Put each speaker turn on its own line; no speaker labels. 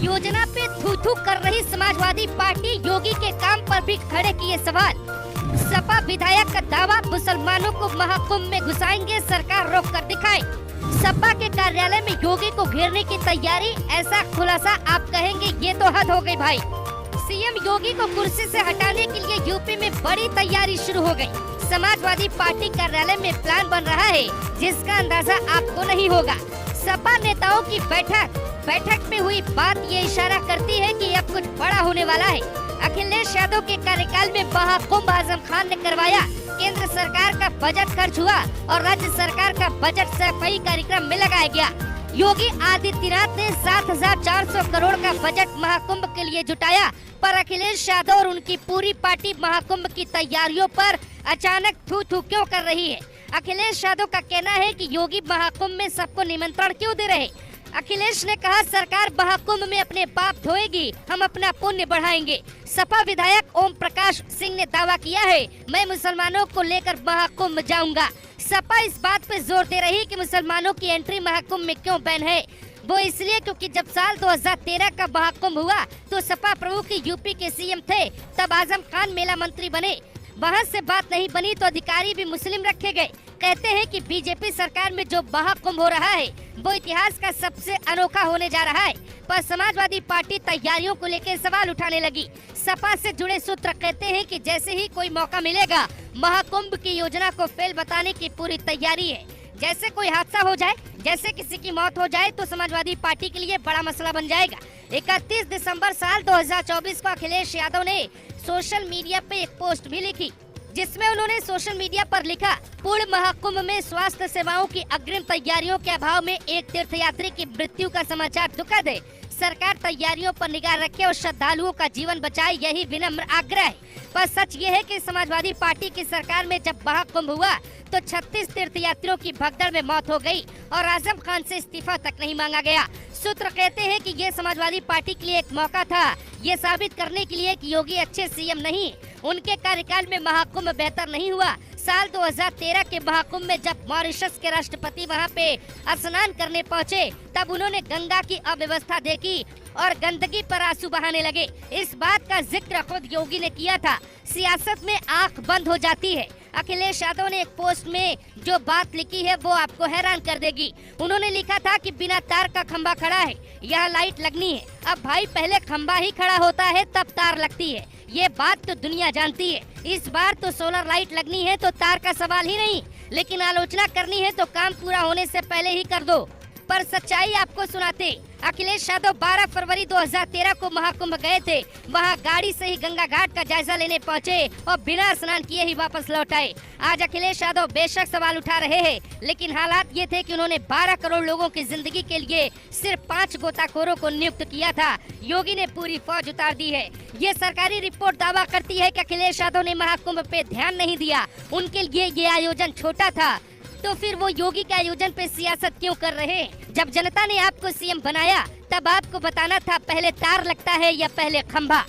योजना पे थू थू कर रही समाजवादी पार्टी योगी के काम पर भी खड़े किए सवाल। सपा विधायक का दावा, मुसलमानों को महाकुंभ में घुसाएंगे, सरकार रोक कर दिखाए। सपा के कार्यालय में योगी को घेरने की तैयारी, ऐसा खुलासा आप कहेंगे ये तो हद हो गई भाई। सीएम योगी को कुर्सी से हटाने के लिए यूपी में बड़ी तैयारी शुरू हो गई। समाजवादी पार्टी कार्यालय में प्लान बन रहा है जिसका अंदाजा आपको नहीं होगा। सपा नेताओं की बैठक में हुई बात ये इशारा करती है कि अब कुछ बड़ा होने वाला है। अखिलेश यादव के कार्यकाल में महाकुंभ आजम खान ने करवाया। केंद्र सरकार का बजट खर्च हुआ और राज्य सरकार का बजट सफाई कार्यक्रम में लगाया गया। योगी आदित्यनाथ ने 7,400 करोड़ का बजट महाकुंभ के लिए जुटाया, पर अखिलेश यादव और उनकी पूरी पार्टी महाकुंभ की तैयारियों पर अचानक थू थू क्यों कर रही है। अखिलेश यादव का कहना है कि योगी महाकुंभ में सबको निमंत्रण क्यों दे रहे। अखिलेश ने कहा, सरकार महाकुंभ में अपने पाप धोएगी, हम अपना पुण्य बढ़ाएंगे। सपा विधायक ओम प्रकाश सिंह ने दावा किया है, मैं मुसलमानों को लेकर महाकुंभ जाऊंगा। सपा इस बात पे जोर दे रही कि मुसलमानों की एंट्री महाकुंभ में क्यों बैन है। वो इसलिए क्योंकि जब साल 2013 का महाकुंभ हुआ तो सपा प्रमुख यूपी के सीएम थे, तब आजम खान मेला मंत्री बने। वहाँ से बात नहीं बनी तो अधिकारी भी मुस्लिम रखे गए। कहते हैं कि बीजेपी सरकार में जो महाकुंभ हो रहा है वो इतिहास का सबसे अनोखा होने जा रहा है। पर समाजवादी पार्टी तैयारियों को लेकर सवाल उठाने लगी। सपा से जुड़े सूत्र कहते हैं कि जैसे ही कोई मौका मिलेगा महाकुंभ की योजना को फेल बताने की पूरी तैयारी है। जैसे कोई हादसा हो जाए, जैसे किसी की मौत हो जाए तो समाजवादी पार्टी के लिए बड़ा मसला बन जाएगा। 31 दिसंबर साल 2024 को अखिलेश यादव ने सोशल मीडिया पे एक पोस्ट भी लिखी, जिसमें उन्होंने सोशल मीडिया पर लिखा, पूर्ण महाकुंभ में स्वास्थ्य सेवाओं की अग्रिम तैयारियों के अभाव में एक तीर्थयात्री की मृत्यु का समाचार दुखद है। सरकार तैयारियों पर निगाह रखे और श्रद्धालुओं का जीवन बचाए, यही विनम्र आग्रह है। पर सच ये है कि समाजवादी पार्टी की सरकार में जब महाकुंभ हुआ तो 36 तीर्थयात्रियों की भगदड़ में मौत हो गई और आजम खान से इस्तीफा तक नहीं मांगा गया। सूत्र कहते हैं कि ये समाजवादी पार्टी के लिए एक मौका था, ये साबित करने के लिए कि योगी अच्छे सीएम नहीं, उनके कार्यकाल में महाकुंभ बेहतर नहीं हुआ। साल 2013 के महाकुंभ में जब मॉरिशस के राष्ट्रपति वहां पे स्नान करने पहुंचे, तब उन्होंने गंगा की अव्यवस्था देखी और गंदगी पर आंसू बहाने लगे। इस बात का जिक्र खुद योगी ने किया था। सियासत में आंख बंद हो जाती है। अखिलेश यादव ने एक पोस्ट में जो बात लिखी है वो आपको हैरान कर देगी। उन्होंने लिखा था कि बिना तार का खंभा खड़ा है, यह लाइट लगनी है। अब भाई पहले खंभा ही खड़ा होता है तब तार लगती है, ये बात तो दुनिया जानती है। इस बार तो सोलर लाइट लगनी है तो तार का सवाल ही नहीं, लेकिन आलोचना करनी है तो काम पूरा होने से पहले ही कर दो। पर सच्चाई आपको सुनाते, अखिलेश यादव 12 फरवरी 2013 को महाकुंभ गए थे। वहां गाड़ी से ही गंगा घाट का जायजा लेने पहुंचे और बिना स्नान किए ही वापस लौट आए। आज अखिलेश यादव बेशक सवाल उठा रहे हैं, लेकिन हालात ये थे कि उन्होंने 12 करोड़ लोगों की जिंदगी के लिए सिर्फ 5 गोताखोरों को नियुक्त किया था। योगी ने पूरी फौज उतार दी है। ये सरकारी रिपोर्ट दावा करती है कि अखिलेश यादव ने महाकुंभ पे ध्यान नहीं दिया, उनके लिए ये आयोजन छोटा था। तो फिर वो योगी के आयोजन पे सियासत क्यों कर रहे हैं? जब जनता ने आपको सीएम बनाया तब आपको बताना था पहले तार लगता है या पहले खंभा।